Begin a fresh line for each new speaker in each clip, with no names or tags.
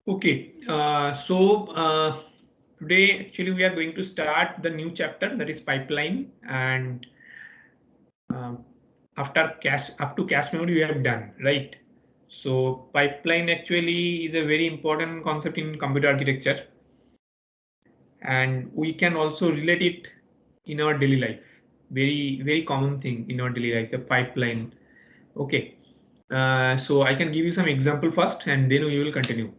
Okay, today actually we are going to start the new chapter, that is pipeline, and um, after cache up to cache memory we have done, right? So pipeline actually is a very important concept in computer architecture, and we can also relate it in our daily life. Very common thing in our daily life, the pipeline. Okay, so I can give you some example first, and then we will continue.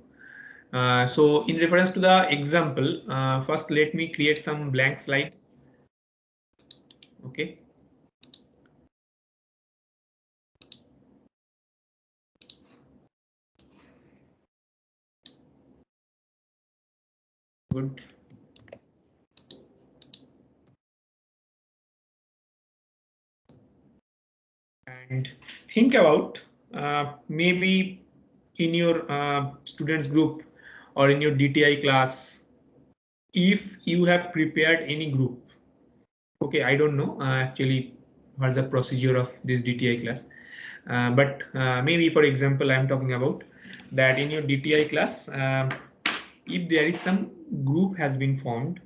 So in reference to the example, first let me create some blank slide. Okay. Good. And think about maybe in your students group or in your DTI class, if you have prepared any group. Okay, I don't know actually what's the procedure of this DTI class, but maybe for example I'm talking about that in your DTI class, if there is some group has been formed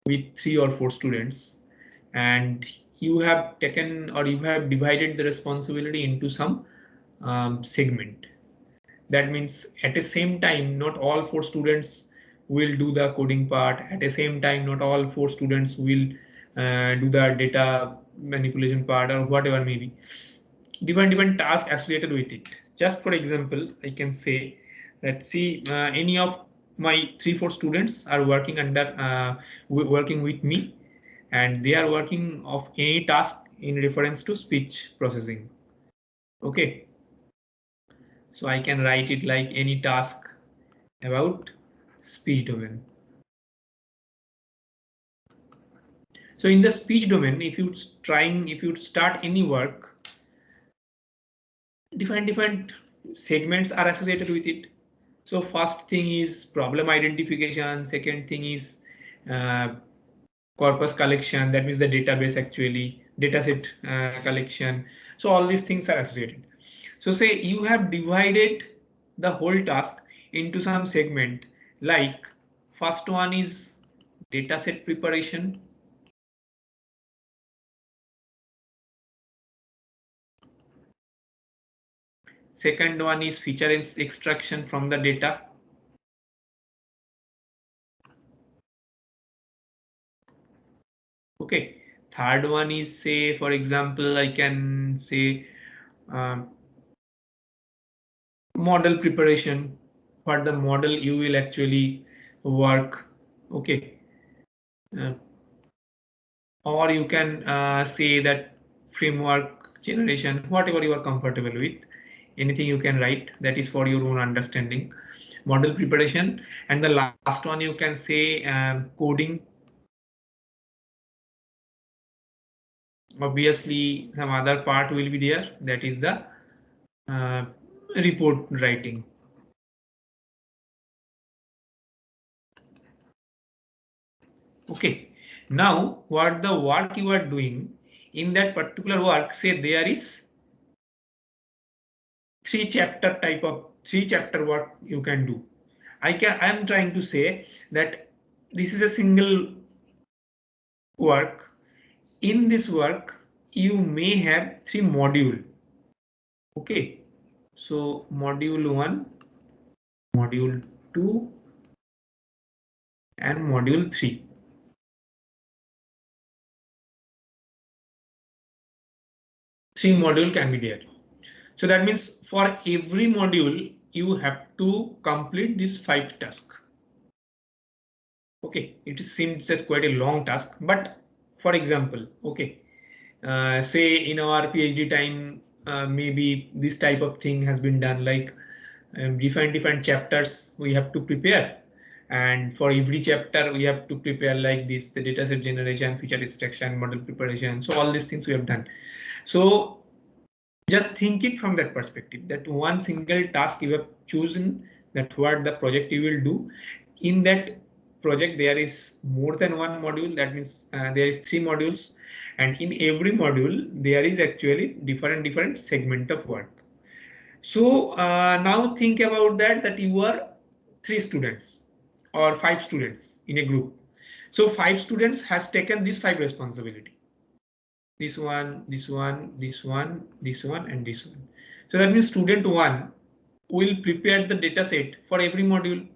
with 3 or 4 students, and you have taken or you have divided the responsibility into some segment. That means at the same time not all 4 students will do the coding part. At the same time not all 4 students will do the data manipulation part or whatever, maybe different tasks associated with it. Just for example, I can say that, see, any of my 3 4 students are working under working with me, and they are working of any task in reference to speech processing. Okay, so I can write it like any task about speech domain. So in the speech domain, if you start any work, different segments are associated with it. So first thing is problem identification, second thing is uh, corpus collection, that means the database, actually dataset collection. So all these things are associated. So say you have divided the whole task into some segment, like first one is dataset preparation, second one is feature extraction from the data, okay, third one is, say for example I can say um, model preparation, for the model you will actually work. Okay, uh, or you can say that framework generation, whatever you are comfortable with, anything you can write, that is for your own understanding. Model preparation, and the last one you can say coding. Obviously some other part will be there, that is the uh, report writing. Okay, now what the work you are doing in that particular work, say there is 3 chapter work you can do. I am trying to say that this is a single work. In this work you may have 3 module. Okay, so module 1, module 2, and module 3. Three module can be there. So that means for every module you have to complete this 5 tasks. Okay, it seems as quite a long task, but for example, okay, say in our PhD time, maybe this type of thing has been done, like different chapters we have to prepare, and for every chapter we have to prepare like this: the dataset generation, feature extraction, model preparation. So all these things we have done. So just think it from that perspective, that one single task you have chosen, that what the project you will do. In that project there is more than one module, that means there is 3 modules, and in every module there is actually different segment of work. So now think about that you are 3 students or 5 students in a group. So 5 students has taken these 5 responsibility. This one, this one, this one, this one, and this one. So that means student 1 will prepare the data set for every module.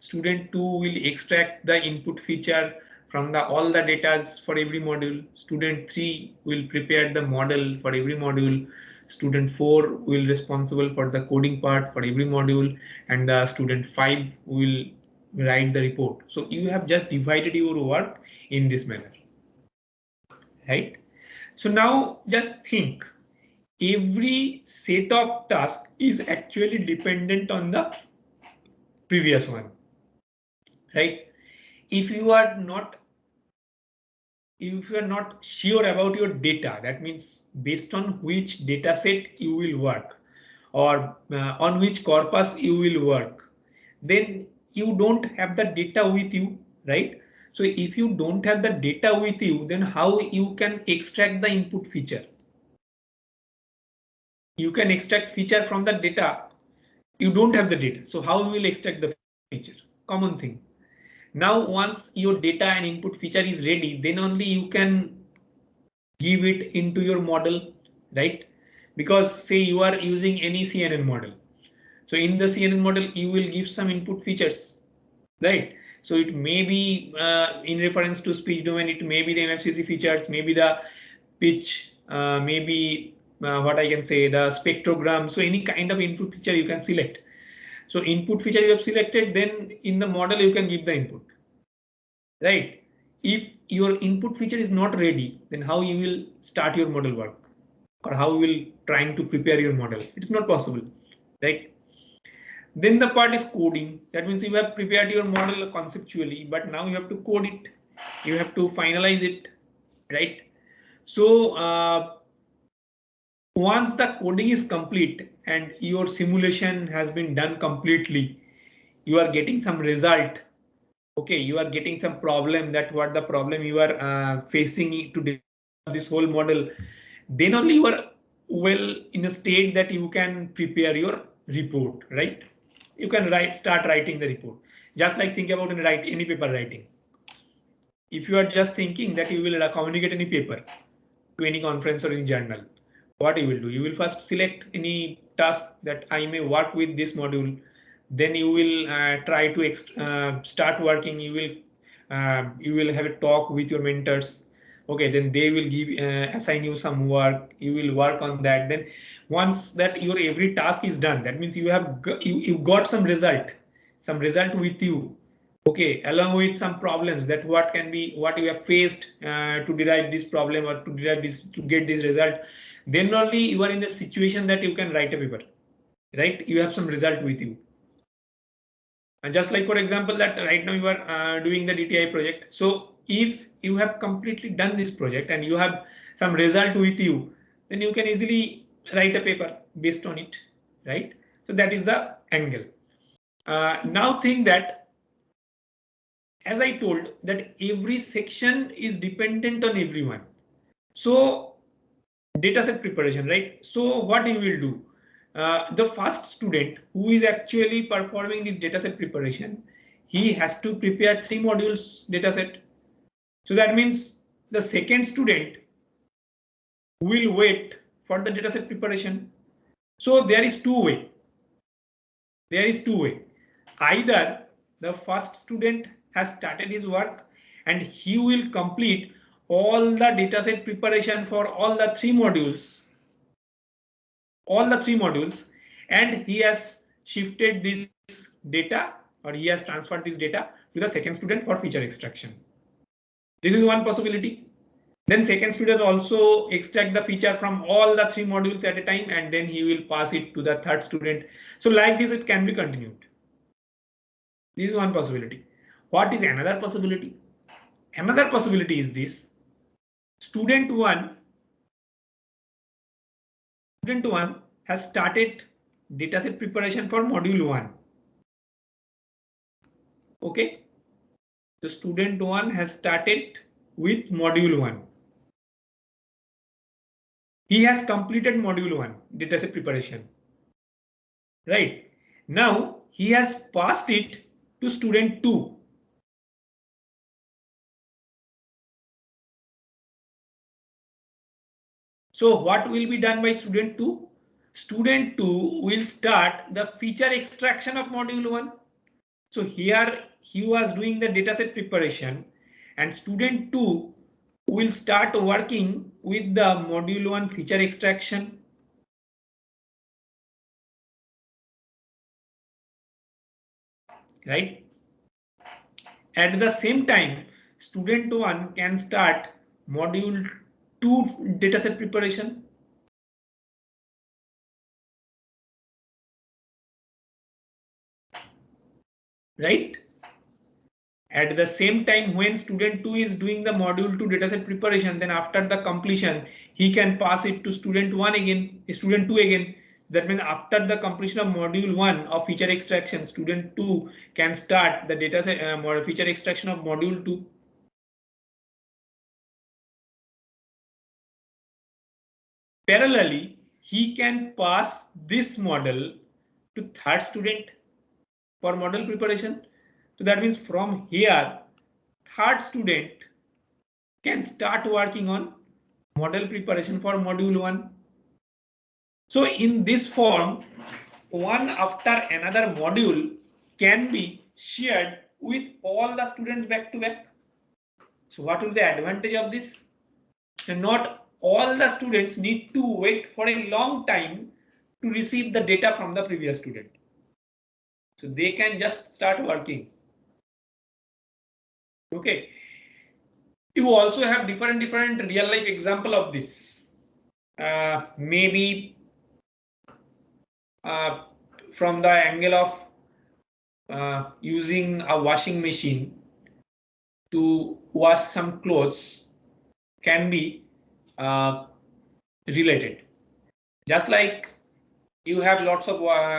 Student 2 will extract the input feature from the all the data for every module. Student 3 will prepare the model for every module. Student 4 will responsible for the coding part for every module, and the student 5 will write the report. So you have just divided your work in this manner, right? So now just think, every set of tasks is actually dependent on the previous one, right? If you are not sure about your data, that means based on which data set you will work, or on which corpus you will work, then you don't have the data with you, right? So if you don't have the data with you, then how you can extract the input feature? You can extract feature from the data. You don't have the data, so how you will extract the feature? Common thing. Now once your data and input feature is ready, then only you can give it into your model, right? Because say you are using any CNN model. So in the CNN model, you will give some input features, right? So it may be in reference to speech domain, it may be the MFCC features, maybe the pitch, maybe what I can say, the spectrogram. So any kind of input feature you can select. So input feature you have selected, then in the model you can give the input, right? If your input feature is not ready, then how you will start your model work, or how you will trying to prepare your model? It's not possible, right? Then the part is coding. That means you have prepared your model conceptually, but now you have to code it. You have to finalize it, right? So once the coding is complete and your simulation has been done completely, you are getting some result. Okay, you are getting some problem, that what the problem you are facing to develop this whole model. Then only you are well in a state that you can prepare your report, right? You can start writing the report. Just like think about and write any paper writing. If you are just thinking that you will communicate any paper to any conference or any journal, what you will do? You will first select any task that I may work with this module. Then you will try to start working. You will have a talk with your mentors. Okay, then they will give assign you some work. You will work on that. Then once that your every task is done, that means you have you got some result with you. Okay, along with some problems, that what can be what you have faced to derive this problem, or to derive this, to get this result. Then only you are in the situation that you can write a paper, right? You have some result with you. And just like for example that right now you are doing the DTI project. So if you have completely done this project and you have some result with you, then you can easily write a paper based on it, right? So that is the angle. Now think that, as I told, that every section is dependent on everyone. So dataset preparation, right? So what you will do? The first student who is actually performing this dataset preparation, he has to prepare 3 modules dataset. So that means the second student will wait for the dataset preparation. So there is two way. There is two way. Either the first student has started his work and he will complete all the dataset preparation for all the 3 modules, and he has shifted this data, or he has transferred this data to the second student for feature extraction. This is one possibility. Then second student also extract the feature from all the 3 modules at a time, and then he will pass it to the third student. So like this it can be continued. This is one possibility. What is another possibility? Another possibility is this: student 1 has started dataset preparation for module 1. Okay, the student 1 has started with module 1. He has completed module 1 dataset preparation. Right now he has passed it to student 2. So what will be done by student 2? Student 2 will start the feature extraction of module 1. So here he was doing the dataset preparation, and student 2 will start working with the module 1 feature extraction. Right? At the same time, student 1 can start module 2 dataset preparation. Right? At the same time, when student 2 is doing the module 2 dataset preparation, then after the completion, he can pass it to student 1 again, student 2 again. That means after the completion of module 1 of feature extraction, student 2 can start the dataset feature extraction of module 2. Parallelly, he can pass this model to third student for model preparation. So that means from here, third student can start working on model preparation for module 1. So in this form, one after another module can be shared with all the students back to back. So what will be the advantage of this? And not all the students need to wait for a long time to receive the data from the previous student. So they can just start working. Okay. You also have different real life example of this. Maybe from the angle of using a washing machine to wash some clothes can be related. Just like you have lots of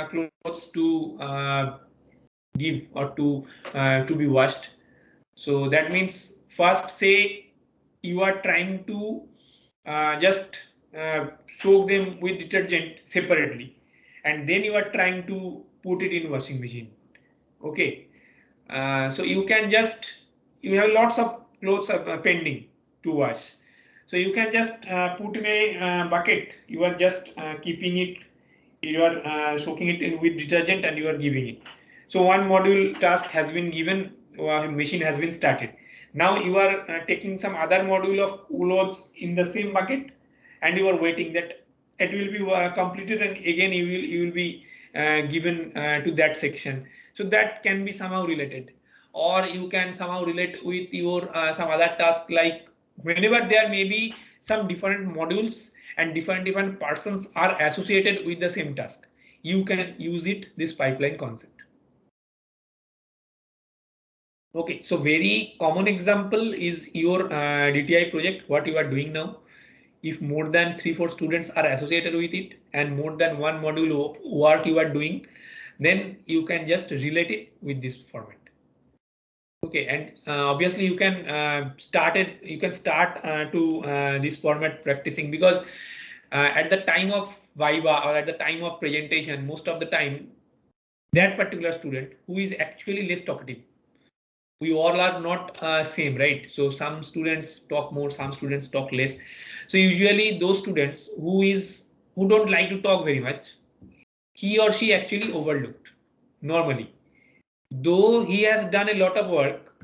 clothes to give or to be washed. So that means first say you are trying to just soak them with detergent separately, and then you are trying to put it in washing machine. Okay, so you can just, you have lots of clothes pending to wash. So you can just put in a bucket. You are just keeping it. You are soaking it in with detergent and you are giving it. So one module task has been given. Machine has been started. Now you are taking some other module of clothes in the same bucket, and you are waiting that it will be completed, and again you will be given to that section. So that can be somehow related, or you can somehow relate with your some other task, like whenever there may be some different modules and different persons are associated with the same task, you can use it, this pipeline concept. Okay, so very common example is your DTI project, what you are doing now. If more than 3-4 students are associated with it and more than one module of work you are doing, then you can just relate it with this format. Okay, and obviously you can start to this format practicing, because at the time of Viva or at the time of presentation, most of the time that particular student who is actually less talkative, we all are not same, right? So some students talk more, some students talk less. So usually those students who don't like to talk very much, he or she actually overlooked normally, though he has done a lot of work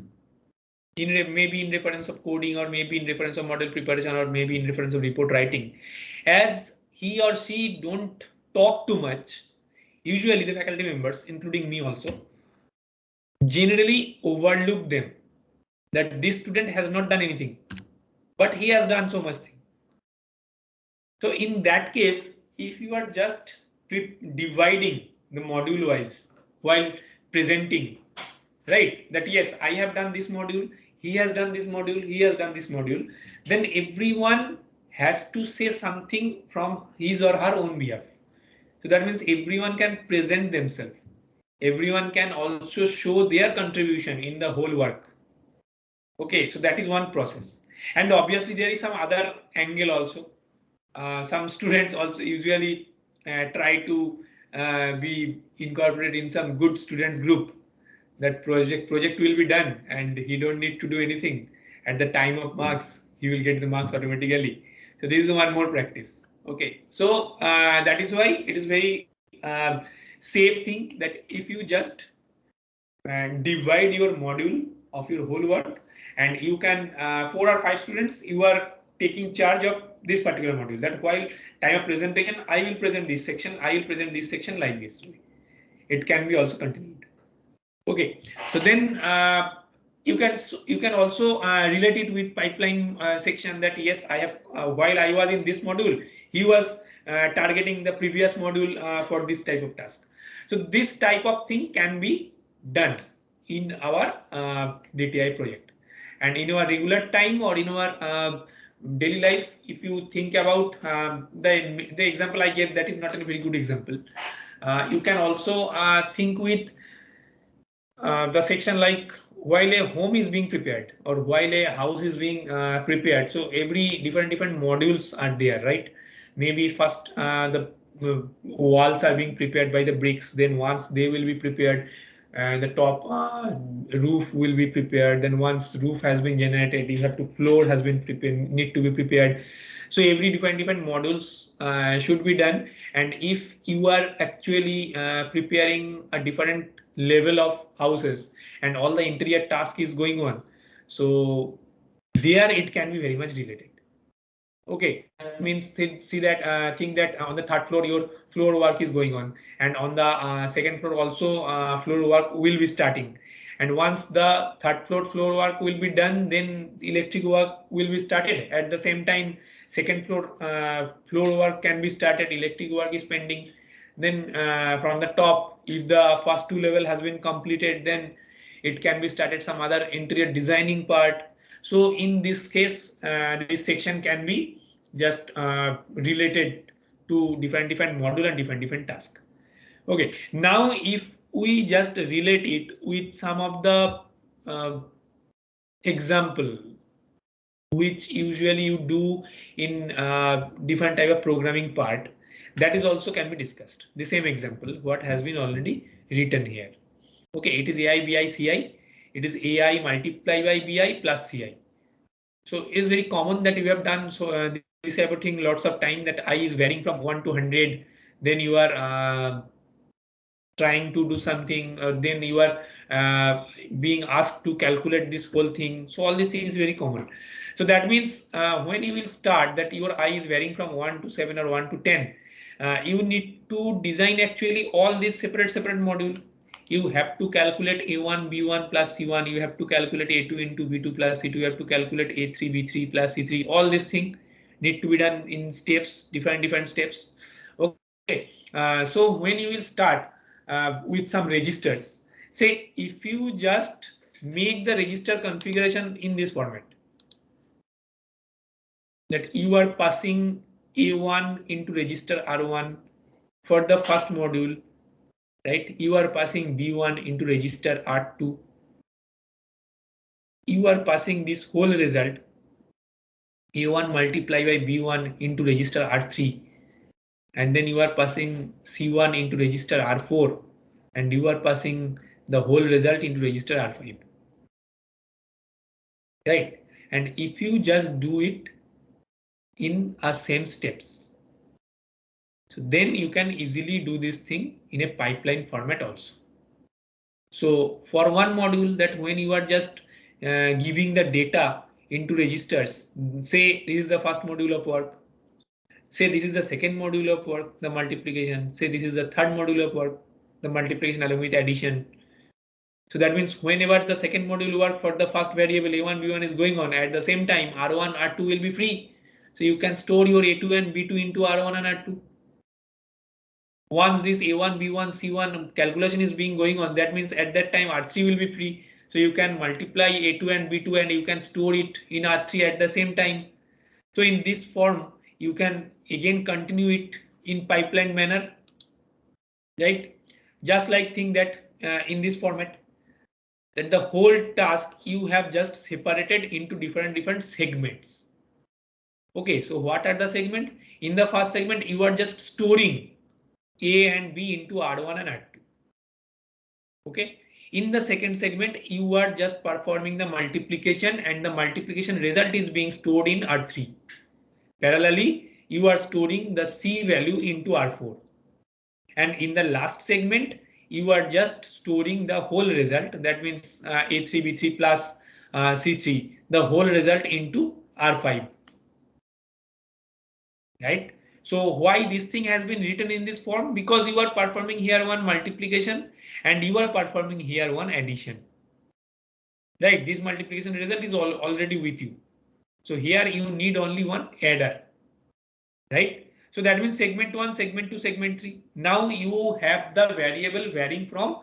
in maybe in reference of coding, or maybe in reference of model preparation, or maybe in reference of report writing. As he or she don't talk too much, usually the faculty members, including me also, generally overlook them, that this student has not done anything, but he has done so much thing. So in that case, if you are just dividing the module wise while presenting, right, that yes, I have done this module, he has done this module, he has done this module, then everyone has to say something from his or her own behalf. So that means everyone can present themselves, everyone can also show their contribution in the whole work. Okay, so that is one process. And obviously there is some other angle also. Some students also usually try to be incorporated in some good students group. That project will be done, and he don't need to do anything. At the time of marks, he will get the marks automatically. So this is one more practice. Okay, so that is why it is very safe thing that if you just divide your module of your whole work, and you can 4 or 5 students, you are taking charge of this particular module. That while time of presentation, I will present this section, I will present this section like this. It can be also continued. Okay, so then you can also relate it with pipeline section, that yes, I have while I was in this module, he was targeting the previous module for this type of task. So this type of thing can be done in our DTI project, and in our regular time or in our daily life. If you think about the example I gave, that is not a very good example. You can also think with the section like while a home is being prepared or while a house is being prepared. So every different modules are there, right? Maybe first the walls are being prepared by the bricks. Then once they will be prepared, the top roof will be prepared. Then once roof has been generated, you have to floor has been prepared, need to be prepared. So every different modules should be done. And if you are actually preparing a different level of houses and all the interior task is going on, so there it can be very much related. Okay, means see that think that on the third floor your floor work is going on, and on the second floor also floor work will be starting. And once the third floor work will be done, then electric work will be started at the same time. Second floor work can be started, electric work is pending. Then from the top, if the first 2 level has been completed, then it can be started some other interior designing part. So in this case, this section can be just related to different module and different task. Okay, now if we just relate it with some of the example which usually you do in different type of programming part, that is also can be discussed. The same example what has been already written here. Okay, it is AI BI CI. It is AI multiplied by BI plus CI. So it is very common that we have done so this type of thing lots of time, that I is varying from 1 to 100. Then you are trying to do something, then you are being asked to calculate this whole thing. So all these things is very common. So that means when you will start that your I is varying from 1 to 7 or 1 to 10, you need to design actually all these separate module. You have to calculate A1 B1 plus C1. You have to calculate A2 into B2 plus C2. You have to calculate A3 B3 plus C3. All these things need to be done in steps, different steps. Okay. So when you will start with some registers, say if you just make the register configuration in this format, that you are passing A1 into register R1 for the first module, right? You are passing B1 into register R2. You are passing this whole result A1 multiplied by B1 into register R3, and then you are passing C1 into register R4, and you are passing the whole result into register R5. Right? And if you just do it in a same steps, so then you can easily do this thing in a pipeline format also. So for one module, that when you are just giving the data into registers, say this is the first module of work, say this is the second module of work, the multiplication, say this is the third module of work, the multiplication along with addition. So that means whenever the second module work for the first variable A1 B1 is going on, at the same time R1 R2 will be free. So you can store your A2 and B2 into R1 and R2. Once this A1 B1 C1 calculation is being going on, that means at that time R3 will be free. So you can multiply A2 and B2 and you can store it in R3 at the same time. So in this form, you can again continue it in pipeline manner, right? Just like think that in this format, that the whole task you have just separated into different segments. Okay, so what are the segments? In the first segment, you are just storing A and B into R1 and R2. Okay. In the second segment, you are just performing the multiplication and the multiplication result is being stored in R3. Parallelly, you are storing the C value into R4. And in the last segment, you are just storing the whole result. That means A3, B3 plus C3, the whole result into R5. Right? So why this thing has been written in this form? Because you are performing here one multiplication and you are performing here one addition. Right? This multiplication result is already with you. So here you need only one adder. Right? So that means segment 1, segment 2, segment 3. Now you have the variable varying from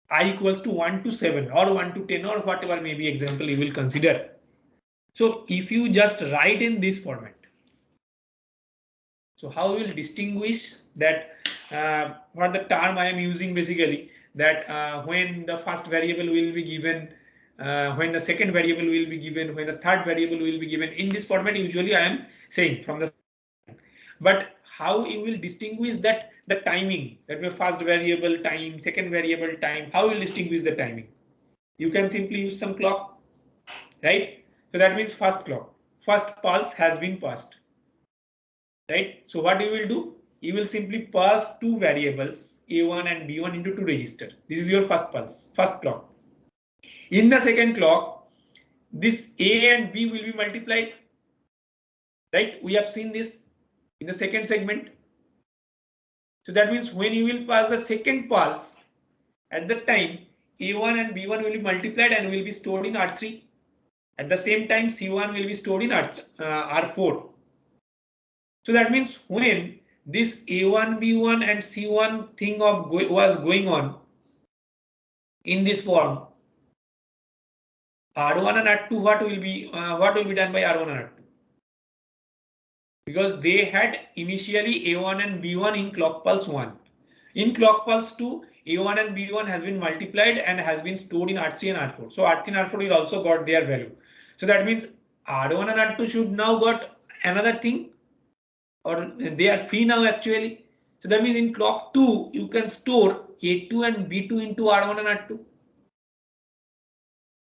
I equals to 1 to 7 or 1 to 10 or whatever maybe example you will consider. So if you just write in this format, so how we will distinguish that what the term I am using basically that when the first variable will be given, when the second variable will be given, when the third variable will be given. In this format usually I am saying from the, but how you will distinguish that the timing, that means first variable time, second variable time, how you will distinguish the timing? You can simply use some clock, right? So that means first clock, first pulse has been passed. Right? So what you will do? You will simply pass two variables A1 and B1 into two registers. This is your first pulse, first clock. In the second clock, this A and B will be multiplied. Right? We have seen this in the second segment. So that means when you will pass the second pulse, at the time A1 and B1 will be multiplied and will be stored in R3. At the same time, C1 will be stored in R4. So that means when this A1, B1 and C1 thing was going on in this form, R1 and R2 what will be done by R1 and R2? Because they had initially A1 and B1 in clock pulse 1. In clock pulse 2, A1 and B1 has been multiplied and has been stored in R3 and R4. So R3 and R4 will also got their value. So that means R1 and R2 should now got another thing, or they are free now actually. So that means in clock 2, you can store A2 and B2 into R1 and R2.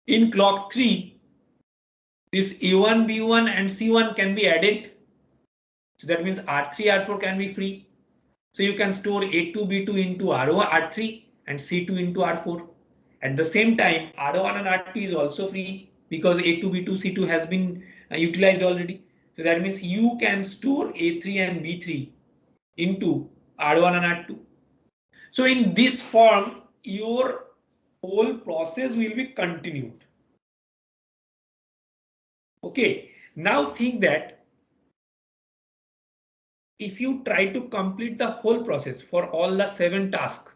In clock 3, this A1, B1 and C1 can be added. So that means R3, R4 can be free. So you can store A2, B2 into R1, R3 and C2 into R4. At the same time, R1 and R2 is also free because A2, B2, C2 has been utilized already. So that means you can store A3 and B3 into R1 and R2. So in this form, your whole process will be continued. Okay, now think that if you try to complete the whole process for all the 7 tasks,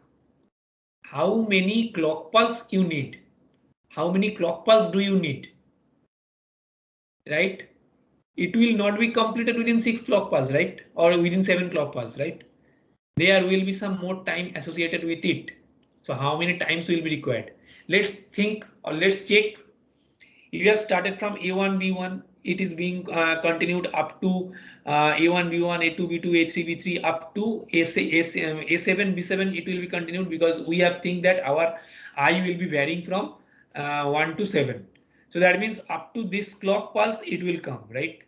how many clock pulse you need? How many clock pulse do you need? Right? It will not be completed within 6 clock pulse, right? Or within 7 clock pulse, right? There will be some more time associated with it. So how many times will be required? Let's think or let's check. You have started from A1, B1. It is being continued up to A1, B1, A2, B2, A3, B3 up to A7, B7. It will be continued because we have think that our I will be varying from 1 to 7. So that means up to this clock pulse it will come, right?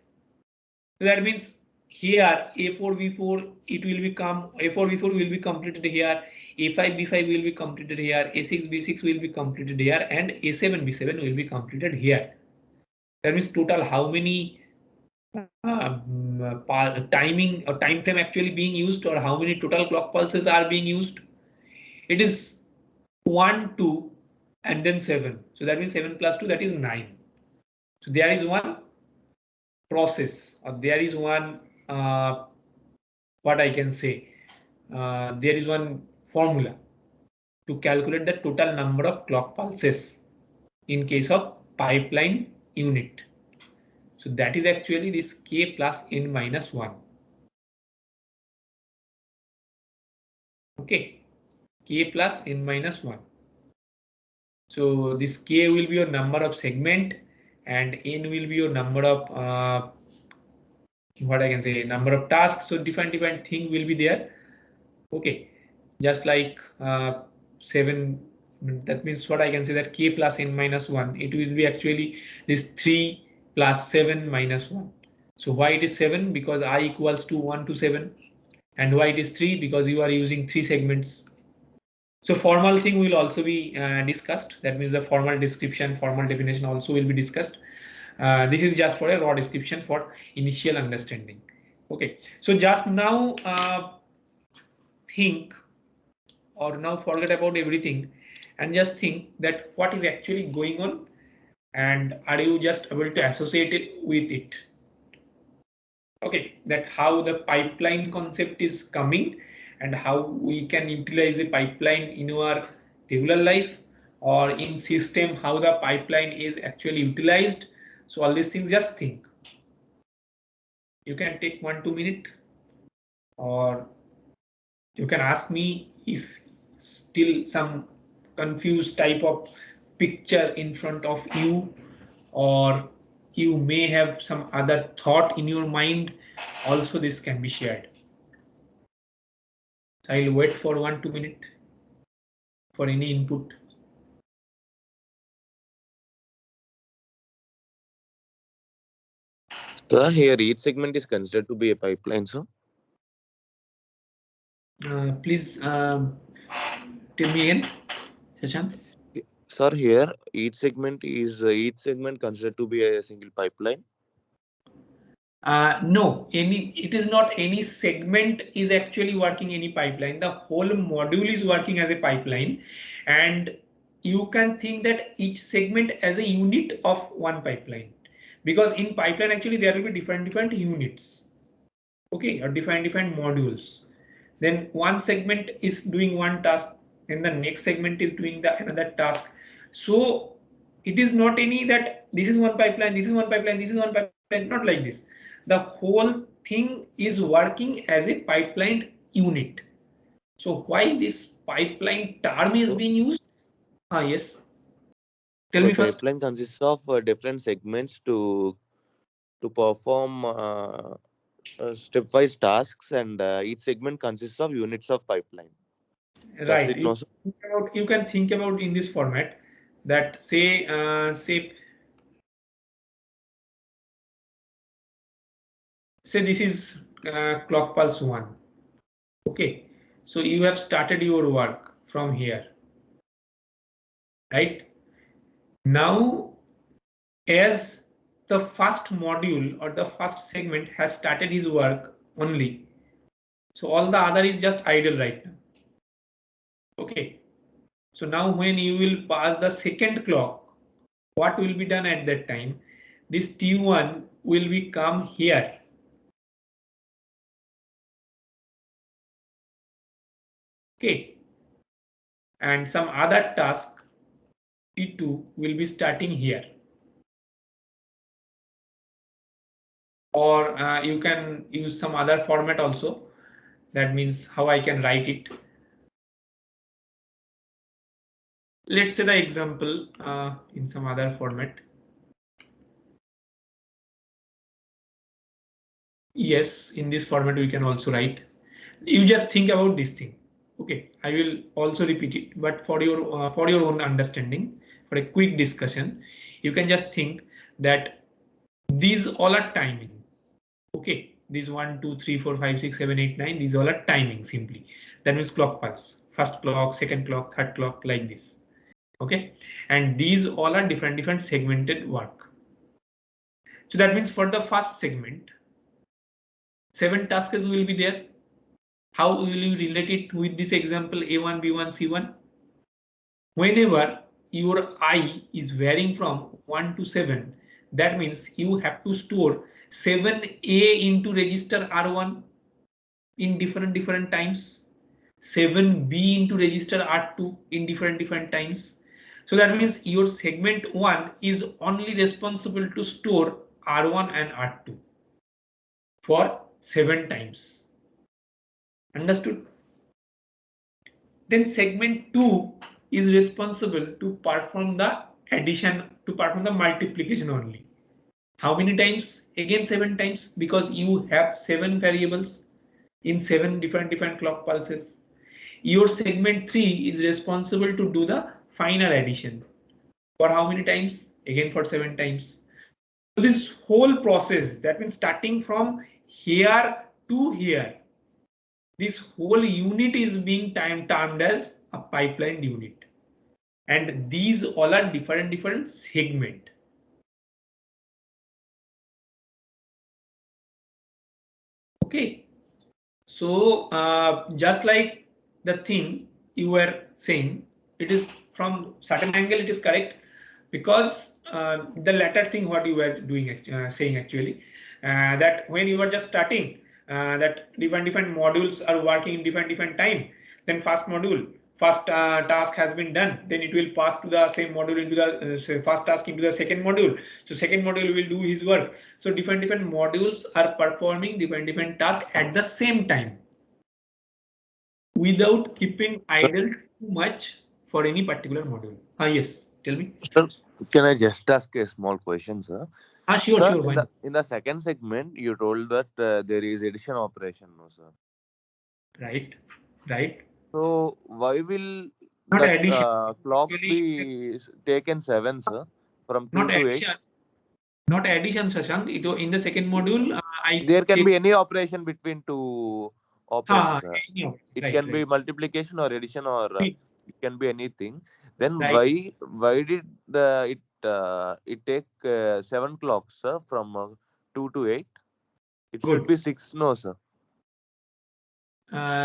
So that means here A4, B4 it will become A4, B4 will be completed here. A5, B5 will be completed here. A6, B6 will be completed here, and A7, B7 will be completed here. That means total how many timing or time frame actually being used, or how many total clock pulses are being used? It is 1, 2, and then 7. So that means 7 plus 2, that is 9. So there is one process, or there is one what I can say, there is one formula to calculate the total number of clock pulses in case of pipeline unit. So that is actually this k plus n minus 1. Okay, k plus n minus 1. So this k will be your number of segment and n will be your number of what I can say, number of tasks. So different thing will be there. Okay, just like 7. That means what I can say that k plus n minus 1. It will be actually this 3 plus 7 minus 1. So why it is 7? Because I equals to 1 to 7. And why it is 3? Because you are using 3 segments. So formal thing will also be discussed. That means the formal description, formal definition also will be discussed. This is just for a raw description for initial understanding. Okay, so just now think, or now forget about everything and just think that what is actually going on, and are you just able to associate it with it? Okay, that how the pipeline concept is coming and how we can utilize the pipeline in our regular life or in system, how the pipeline is actually utilized. So all these things, just think. You can take 1-2 minutes, or you can ask me if still some confused type of picture in front of you, or you may have some other thought in your mind. Also, this can be shared. I'll wait for 1-2 minutes for any input.
Sir, here each segment is considered to be a pipeline, sir.
Please tell me again, Shashank.
Sir, here each segment considered to be a single pipeline.
No, it is not any segment is actually working any pipeline. The whole module is working as a pipeline, and you can think that each segment as a unit of one pipeline, because in pipeline actually there will be different units. Okay, or different modules. Then one segment is doing one task, then the next segment is doing the another task. So it is not any that this is one pipeline, this is one pipeline, this is one pipeline, not like this. The whole thing is working as a pipeline unit. So why this pipeline term is
So,
being used? Yes. Tell
a
me first.
pipeline consists of different segments to perform stepwise tasks, and each segment consists of units of pipeline. That's
Right.
it, no, sir?
You can think about in this format that say this is clock pulse 1. Okay, so you have started your work from here, right? Now, as the first module or the first segment has started his work only, so all the other is just idle right now. Okay, so now when you will pass the second clock, what will be done at that time? This T1 will be come here. Okay, and some other task T2 will be starting here. Or you can use some other format also. That means how I can write it. Let's say the example in some other format. Yes, in this format we can also write. You just think about this thing. Okay, I will also repeat it, but for your own understanding, for a quick discussion, you can just think that these all are timing. Okay, these 1, 2, 3, 4, 5, 6, 7, 8, 9. These all are timing simply. That means clock pulse. First clock, second clock, third clock, like this. Okay, and these all are different segmented work. So that means for the first segment, 7 tasks will be there. How will you relate it with this example A1, B1, C1? Whenever your I is varying from 1 to 7, that means you have to store 7A into register R1 in different times, 7B into register R2 in different times. So that means your segment 1 is only responsible to store R1 and R2 for 7 times. Understood? Then segment 2 is responsible to perform the addition, to perform the multiplication only. How many times? Again 7 times, because you have 7 variables in 7 different clock pulses. Your segment 3 is responsible to do the final addition. For how many times? Again for 7 times. So this whole process, that means starting from here to here, this whole unit is being termed as a pipeline unit. And these all are different segment. Okay. So just like the thing you were saying, it is from certain angle it is correct, because the latter thing what you were doing saying actually, that when you are just starting, that different modules are working in different time, then first task has been done, then it will pass to the same module into the first task into the second module. So second module will do his work. So different modules are performing different tasks at the same time, without keeping idle too much for any particular module. Yes, tell me.
Sir, can I just ask a small question, sir? Sir,
Sure,
in
why not?
the second segment, you told that there is addition operation, no, sir.
Right.
So why will
Not
that
addition.
clocks
Actually,
be taken 7, sir, from
not
2 to 8?
addition. Not addition, Shashank. In the second module, I
There can
take.
be any operation between two operands.
Any of it.
It can be
Right.
multiplication or addition, or it can be anything. Then
Right.
why did it take 7 clocks, sir, from 2 to 8? It should
Good.
be 6, no, sir.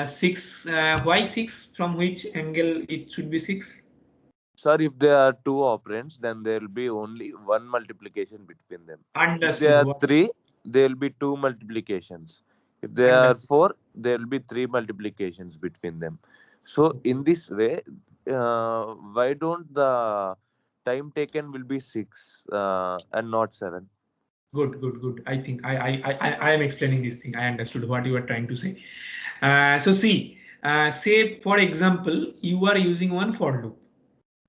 6. Why 6? From which angle it should be 6?
Sir, if there are two operands, then there will be only one multiplication between them. If there
Understood.
are three, there will be two multiplications. If there are
Understood.
four, there will be three multiplications between them. So
Okay.
in this way, why don't the time taken will be 6 and not 7?
Good. I think I am explaining this thing. I understood what you are trying to say. So see, say for example, you are using one for loop.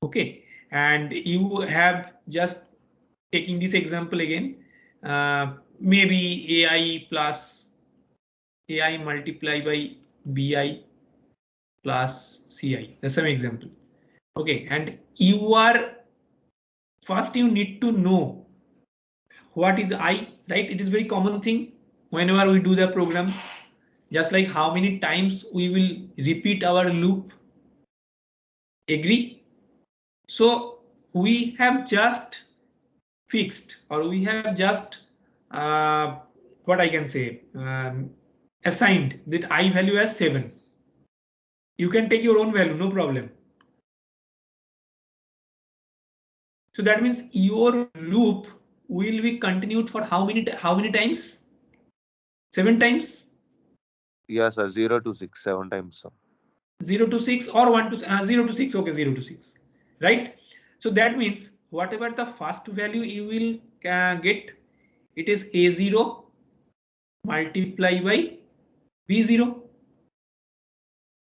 Okay, and you have just taking this example again. Maybe AI plus AI multiply by BI plus CI. That's some example. Okay, and you are first you need to know what is I, right? It is very common thing whenever we do the program, just like how many times we will repeat our loop. Agree? So we have just fixed, or we have just what I can say, assigned that I value as 7. You can take your own value, no problem. So that means your loop will be continued for how many times? 7 times?
Yes, sir. 0 to 6, 7 times, sir.
0 to 6 or 1 to 0 to 6. Okay, 0 to 6, right? So that means whatever the first value you will get, it is A0 multiply by B0.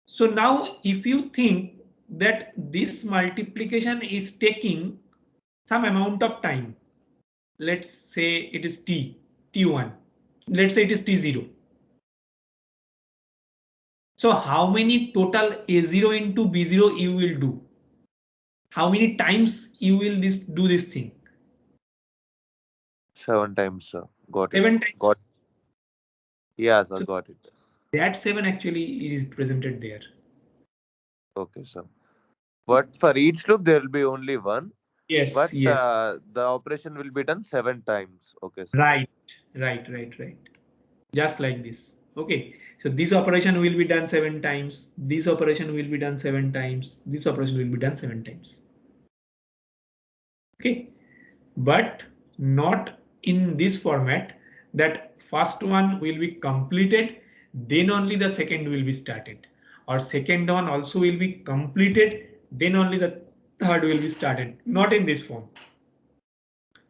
So now if you think that this multiplication is taking some amount of time, let's say it is T1, let's say it is T0. So how many total A0 into B0 you will do? How many times you will do this thing?
7 times, sir. Got it.
7
Got.
times.
Yeah, sir.
So
Got it.
that 7 actually is presented there.
Okay, sir. But for each loop, there will be only one. But
Yes.
the operation will be done 7 times. Okay, sir.
Right. Just like this. Okay. So this operation will be done 7 times. This operation will be done 7 times. This operation will be done 7 times. Okay. But not in this format, that first one will be completed, then only the second will be started, or second one also will be completed, then only the third will be started. Not in this form.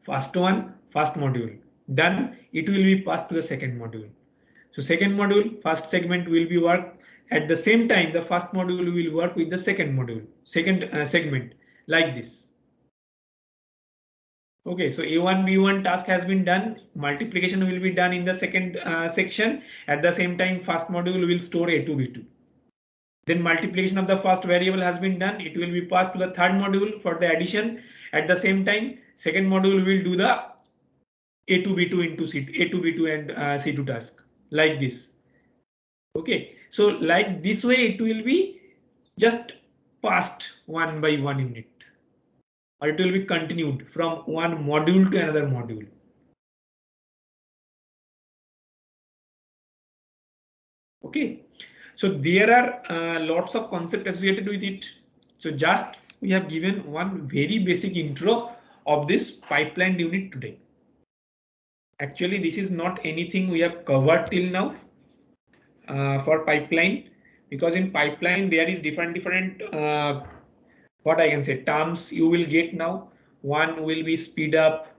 First one, first module done, it will be passed to the second module. So second module, first segment will be work at the same time. The first module will work with the second module, second segment, like this. Okay, so A1 B1 task has been done. Multiplication will be done in the second section. At the same time, first module will store A2 B2. Then multiplication of the first variable has been done. It will be passed to the third module for the addition. At the same time, second module will do the A2 B2 into A2 B2 and C2 task like this. Okay, so like this way it will be just passed one by one in it, or it will be continued from one module to another module. Okay, so there are lots of concepts associated with it. So just we have given one very basic intro of this pipeline unit today. Actually, this is not anything we have covered till now for pipeline, because in pipeline there is different what I can say terms you will get now. One will be speed up,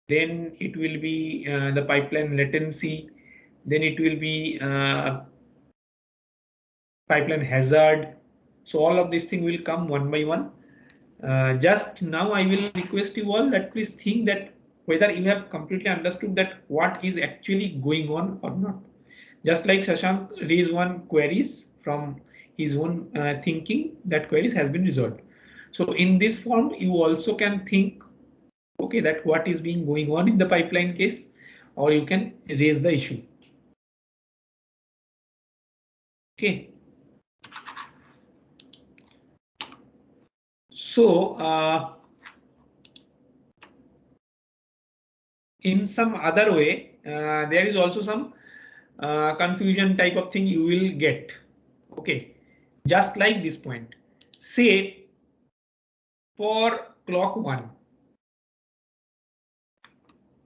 then it will be the pipeline latency, then it will be pipeline hazard. So all of these things will come one by one. Just now I will request you all that please think that whether you have completely understood that what is actually going on or not. Just like Shashank raised one queries from his own thinking, that queries has been resolved. So in this form, you also can think, okay, that what is being going on in the pipeline case, or you can raise the issue. Okay. So in some other way, there is also some confusion type of thing you will get. Okay, just like this point. Say for clock 1,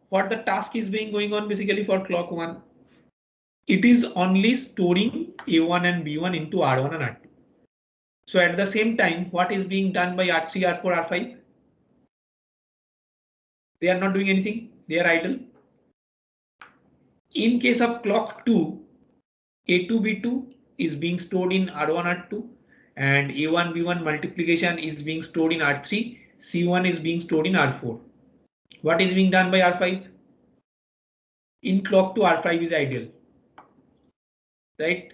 what the task is being going on basically for clock 1. It is only storing A1 and B1 into R1 and R2. So at the same time, what is being done by R3, R4, R5? They are not doing anything. They are idle. In case of clock 2, A2, B2 is being stored in R1, R2, and A1, B1 multiplication is being stored in R3, C1 is being stored in R4. What is being done by R5? In clock 2, R5 is idle. Right?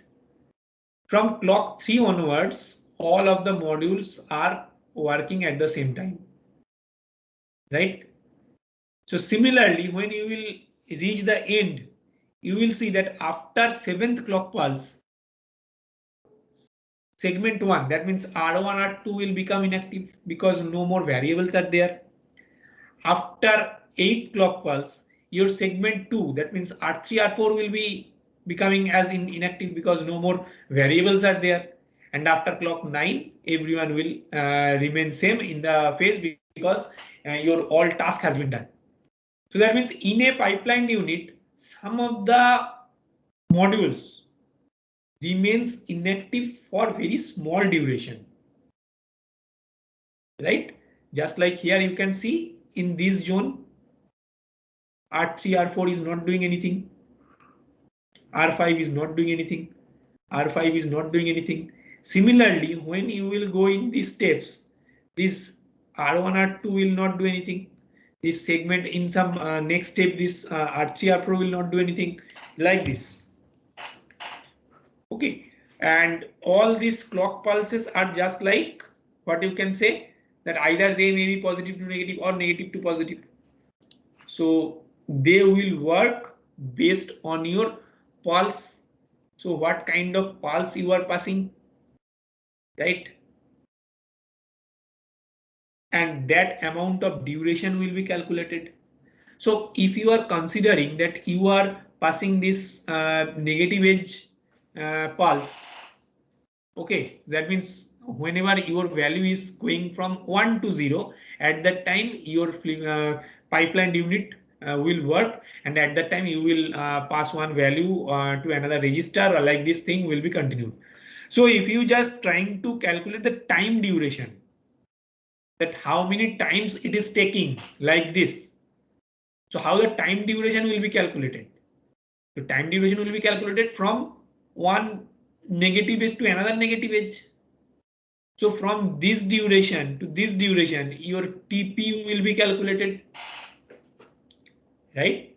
From clock 3 onwards, all of the modules are working at the same time. Right? So similarly, when you will reach the end, you will see that after 7th clock pulse, segment 1, that means R1, R2 will become inactive because no more variables are there. After 8th clock pulse, your segment 2, that means R3, R4 will be becoming as inactive because no more variables are there. And after clock 9, everyone will remain same in the phase because your all task has been done. So that means in a pipeline unit, some of the modules remains inactive for very small duration. Right? Just like here you can see in this zone, R3, R4 is not doing anything. R5 is not doing anything. R5 is not doing anything. Similarly, when you will go in these steps, this R1, R2 will not do anything. This segment in some next step, this R3, R4 will not do anything like this. Okay, and all these clock pulses are just like what you can say that either they may be positive to negative or negative to positive. So they will work based on your pulse. So what kind of pulse you are passing, right? And that amount of duration will be calculated. So if you are considering that you are passing this negative edge pulse, okay, that means whenever your value is going from 1 to 0, at that time your pipeline unit will work, and at that time you will pass one value to another register, or like this thing will be continued. So if you just trying to calculate the time duration, that how many times it is taking like this, so how the time duration will be calculated? The time duration will be calculated from one negative edge to another negative edge. So from this duration to this duration, your TP will be calculated. right?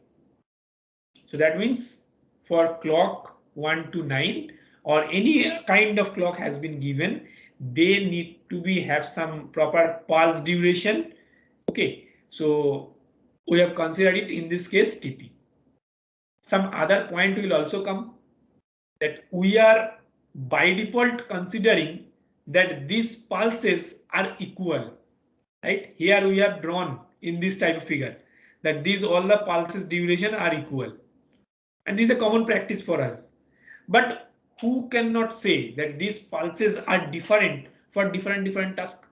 So that means for clock 1 to 9 or any kind of clock has been given, they need to be have some proper pulse duration. Okay, so we have considered it in this case TP. Some other point will also come, that we are by default considering that these pulses are equal, right? Here we have drawn in this type of figure that these all the pulses duration are equal, and this is a common practice for us. But who cannot say that these pulses are different for different tasks?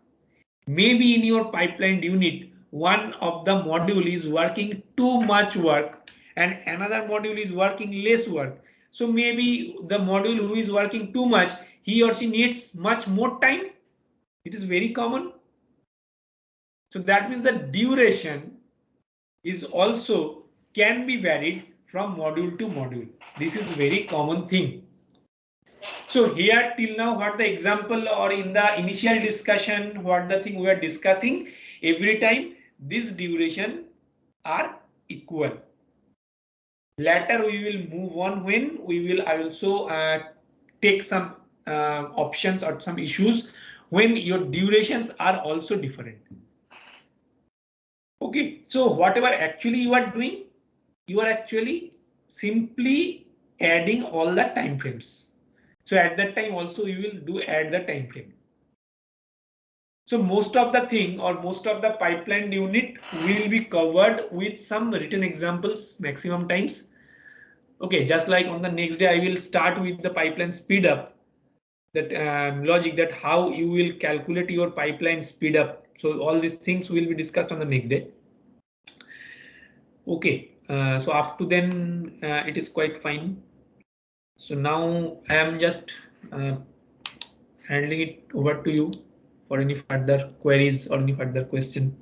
Maybe in your pipeline unit, one of the module is working too much work and another module is working less work. So maybe the module who is working too much, he or she needs much more time. It is very common. So that means the duration is also can be varied from module to module. This is a very common thing. So here till now, what the example or in the initial discussion, what the thing we are discussing, every time this duration are equal. Later we will move on when we will also take some options or some issues when your durations are also different. Okay, so whatever actually you are doing, you are actually simply adding all the time frames. So at that time also you will do add the time frame. So most of the thing or most of the pipeline unit will be covered with some written examples maximum times. Okay, just like on the next day I will start with the pipeline speed up, that logic, that how you will calculate your pipeline speed up. So all these things will be discussed on the next day. Okay, so up to then it is quite fine. So now I am just handing it over to you for any further queries or any further question.